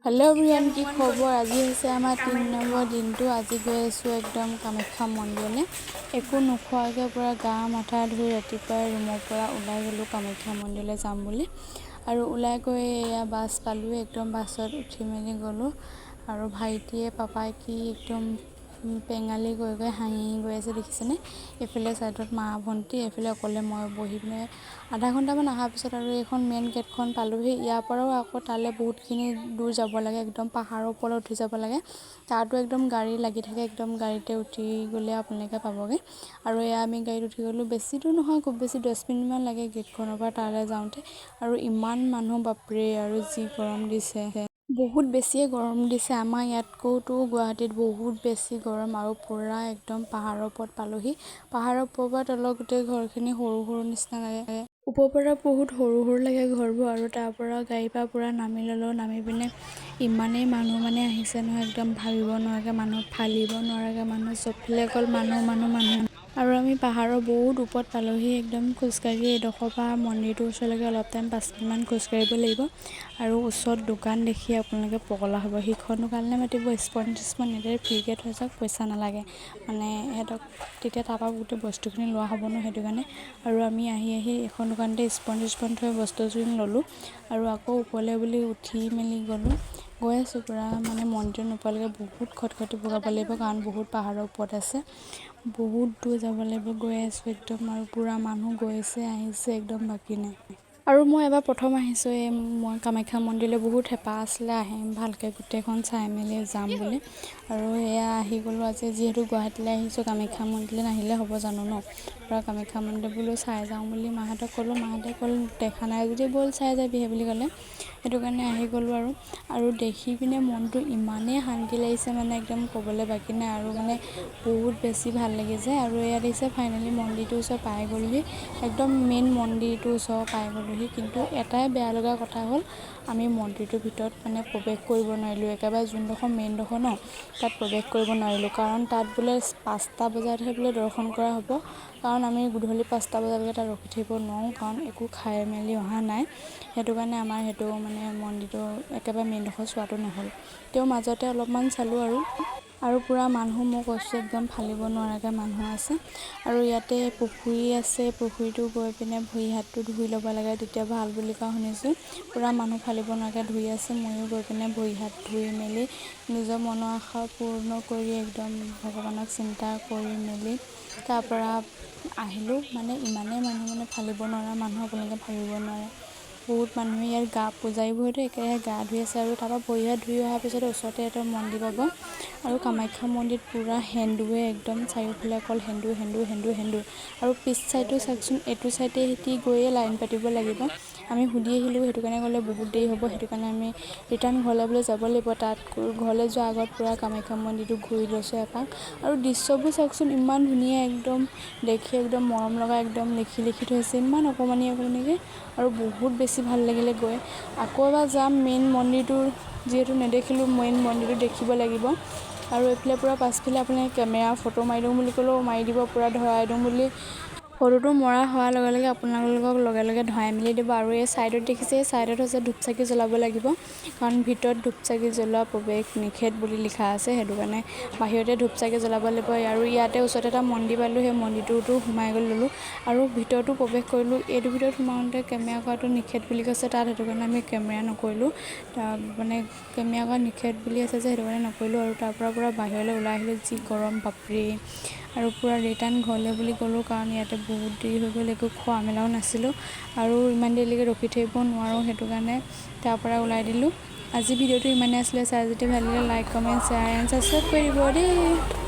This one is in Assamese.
हेलो एवरीवन की खबर आज है आम 3 नम्बर दिन तो आज गई एकदम कामाख्या मंदिर एक नोखोके पूरा गा माथा धुई रातिपुवा रूমৰ পৰা ওলাই গলো कामाख्या मंदिर जाम बुली और ओলাই गई या बास पालू एकदम बासत उठी मेली गलो और भाईटिए पापाई की एकदम पेंगाली गई गई हाँही गई आसे देखिसेने एफाले साइडत मा भंटी एफाले अकले मैं बहि पिने आधा घंटामान अহাৰ পিছত আৰু এখন মেইন গেটখন পালোহি ইয়াৰ পৰাও আকৌ তালে বহুতখিনি দূৰ যাব লাগে একদম পাহাৰৰ ওপৰত উঠি যাব লাগে তাতো একদম গাড়ী লাগি থাকে একদম গাড়ীতে উঠি গলে আপোনালোকে পাবগে আৰু এয়া আমি গাড়ীত উঠি গলো বেছি দূৰ নহয় খুব বেছি 10 মিনিটমান লাগে গেটখনৰ পৰা তালে যাওঁতে আৰু ইমান মানুহ বাপৰে আৰু যি গৰম দিছে बहुत बेसिए गरम दिसे आमा यातकौतो गुवाहाटीत बहुत बेसी गरम और पूरा एकदम पहाड़र ओपৰত पालोही पहाड़र ओपৰত तल गोटे घरखिनि हरु हरु निचिना लागे ऊपर पर बहुत हरु हरु लागे घरबो और तार পৰা गाड़ी पा पूरा नामी ललो नामी पिने इमाने मानु माने आहिसे न एकदम भाबिब नराके मानु फालिब नराके मानु सबफाले कल मानु और आमी पहाड़र बहुत ऊपर पालोही एकदम खुजकाढ़ी एडखर पा मन्दिरটো ওচৰলৈকে অলপ টাইम 5 মিনিটমান খুজকাঢ়িব লাগিব আৰু ওচৰত দোকান দেখি আপোনালোকে পগলা হ'ব হিখন দোকানলে মাতিব স্পঞ্জ নেদে ফ্ৰীকে থৈ যাওক পইচা নালাগে মানে হেতক তেতিয়া তাপা গোটে বস্তুখিনি লোৱা হ'ব ন হেতু কাৰণে আৰু আমি আহি এখন দোকানতে স্পঞ্জ থৈ বস্তুখিনি ললো আৰু আকৌ ওপৰলে বুলি উঠি মেলি গলো গৈ আছো পুৰা মানে মন্দিৰ নোপালেগে বহুত খটখটি বগাব লাগিব কাৰণ বহুত পাহাৰৰ ওপৰত আছে बहुत दूर যাব লাগিব গৈ আছো একদম আৰু পুৰা মানুহ গৈছে আহিছে একদম বাকি নাই আৰু মই এবাৰ প্ৰথম আহিছো মই কামাখ্যা মন্দিৰলৈ বহুত হেপা আছিল আহিম ভালকে গুটেখন চাই মেলি যাম বুলি আৰু এয়া আহি গলো আজি যেহেতু গুৱাহাটীলৈ আহিছো কামাখ্যা মন্দিৰলৈ নাহিলে হ'ব জানো ন পুৰা কামাখ্যা মন্দিৰ বুলো চাই যাওঁ বুলি মাহঁতক ক'লো মাহঁতে ক'ল দেখা নাই যদি বল চাই যাবি বুলি ক'লে হেতু কাৰণে আহি গলো আৰু দেখি পিনে মনটো ইমানে শান্তি লাগিছে মানে একদম ক'বলৈ বাকি নাই আৰু মানে বহুত বেছি ভাল লাগিছে আৰু এয়া দিছে ফাইনালি মন্দিৰটো ওচৰ পাই গ'লহি একদম মেইন মন্দিৰটো ওচৰ পাই গ'লহি কিন্তু এটাই বেয়া লগা কথা হ'ল আমি মন্দিৰটোৰ ভিতৰত মানে প্ৰৱেশ কৰিব নোৱাৰিলো একেবাৰে যোনডোখৰ মেইন ডোখৰ ন তাত প্ৰৱেশ কৰিব নোৱাৰিলো কাৰণ তাত বোলে 5টা বজাতহে বোলে দৰ্শন কৰা হ'ব কাৰণ আমি গধূলি 5টা বজালৈকে তাত ৰখি থাকিব নোৱাৰো কাৰণ একো খাই মেলি অহা নাই হেতু কাৰণে আমাৰ হেতু মানে মন্দিৰটো একেবাৰে মেইন ডোখৰ চোৱাটো নহল তেও মাজতে অলপমান চালো আৰু পুৰা মানুহ মই কৈছো একদম ফালিব নোৱাৰাকে মানুহ আছে আৰু ইয়াতে পুখুৰী আছে পুখুৰীটো গৈ পিনে ভৰি হাতটো ধুই ল'ব লাগে তেতিয়া ভাল বুলি কোৱা শুনিছো পুৰা মানুহ ফালিব নোৱাৰাকে ধুই আছে ময়ো গৈ পিনে ভৰি হাত ধুই মেলি নিজৰ মনৰ আশা পূৰ্ণ কৰি একদম ভগৱানক চিন্তা কৰি মেলি তাৰ পৰা আহিলো মানে ইমানে মানুহ মানে ফালিব নোৱাৰা মানুহ আপোনালোকে ভাবিব নোৱাৰে বহুত মানুহে ইয়াৰ গা পূজাৰীবোৰেতো একেৰাহে গা ধুই আছে আৰু তাৰপৰা ভৰি হাত ধুই অহাৰ পিছত ওচৰতে এটা মন্দিৰ পাব আৰু কামাখ্যা মন্দিৰত পুৰা হেন্দুৱে একদম চাৰিওফালে অকল হেন্দু আৰু পিছ চাইডটো চাকচোন এইটো চাইডে হেতি গৈয়ে লাইন পাতিব লাগিব আমি সুধি আহিলো হেতু কাৰণে গ'লে বহুত দেৰি হ'ব হেতু কাৰণে আমি ৰিটাৰ্ণ ঘৰলৈ বুলি যাব লাগিব তাত ঘৰলৈ যোৱা আগত পুৰা কামাখ্যা মন্দিৰটো ঘূৰি লৈছো এপাক আৰু দৃশ্যবোৰ চাকচোন ইমান ধুনীয়া একদম দেখি একদম মৰম লগা একদম লিখি থৈছে ইমান অকমানিকে আৰু বহুত বেছি ভাল লাগিলে গৈ আকৌ এবাৰ যাম মেইন মন্দিৰটো যেহেতু নেদেখিলো মেইন মন্দিৰটো দেখিব লাগিব আৰু এফালে পুৰা পাছফালে আপুনি কেমেৰা ফটো মাৰি দিওঁ বুলি ক'লেও মাৰি দিব পুৰা ধৰাই দিওঁ বুলি ফটোটো মৰা হোৱাৰ লগে লগে আপোনালোকক লগে ধৰাই মেলি দিব আৰু এই সাইডত দেখিছে এই সাইডত হৈছে ধূপচাকি জ্বলাব লাগিব কাৰণ ভিতৰত ধূপচাকি জ্বলোৱা প্ৰৱেশ নিষেধ বুলি লিখা আছে হেতু কাৰণে বাহিৰতে ধূপচাকি জ্বলাব লাগিব আৰু ইয়াতে ওচৰতে এটা মন্দিৰ পালো সেই মন্দিৰটোতো সোমাই গ'লো আৰু ভিতৰতো প্ৰৱেশ কৰিলো এইটো ভিতৰত সোমাওঁতে কেমেৰা কৰাটো নিষেধ বুলি কৈছে তাত হেতু কাৰণে আমি কেমেৰা নকৰিলো মানে কেমেৰা কৰা নিষেধ বুলি আছে যে হেতু কাৰণে নকৰিলো আৰু তাৰ পৰা পুৰা বাহিৰলৈ ওলাই আহিলো যি গৰম বাপৰে আৰু পুৰা ৰিটাৰ্ণ ঘৰলৈ বুলি গ'লো কাৰণ ইয়াতে বহুত দেৰি হৈ গ'ল একো খোৱা মেলাও নাছিলোঁ আৰু ইমান দেৰিলৈকে ৰখি থাকিব নোৱাৰোঁ হেতু কাৰণে তাৰ পৰা ওলাই দিলোঁ আজি ভিডিঅ'টো ইমানে আছিলে চাই যদি ভাল লাগিলে like comment share and subscribe কৰি দিব দেই।